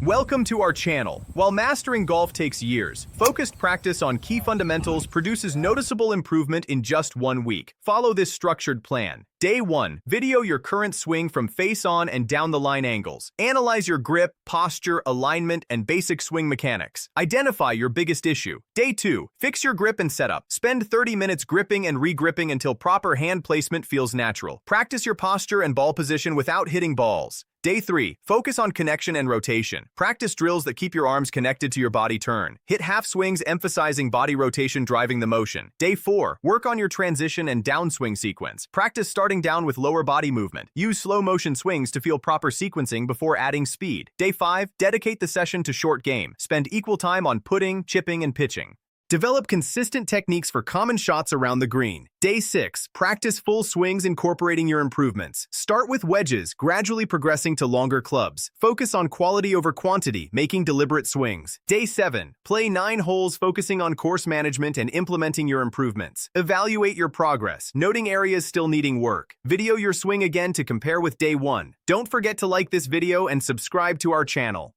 Welcome to our channel. While mastering golf takes years, focused practice on key fundamentals produces noticeable improvement in just 1 week. Follow this structured plan. Day 1. Video your current swing from face-on and down-the-line angles. Analyze your grip, posture, alignment, and basic swing mechanics. Identify your biggest issue. Day 2. Fix your grip and setup. Spend 30 minutes gripping and re-gripping until proper hand placement feels natural. Practice your posture and ball position without hitting balls. Day 3. Focus on connection and rotation. Practice drills that keep your arms connected to your body turn. Hit half swings emphasizing body rotation driving the motion. Day 4. Work on your transition and downswing sequence. Practice starting down with lower body movement. Use slow motion swings to feel proper sequencing before adding speed. Day 5. Dedicate the session to short game. Spend equal time on putting, chipping, and pitching. Develop consistent techniques for common shots around the green. Day 6. Practice full swings incorporating your improvements. Start with wedges, gradually progressing to longer clubs. Focus on quality over quantity, making deliberate swings. Day 7. Play 9 holes focusing on course management and implementing your improvements. Evaluate your progress, noting areas still needing work. Video your swing again to compare with Day 1. Don't forget to like this video and subscribe to our channel.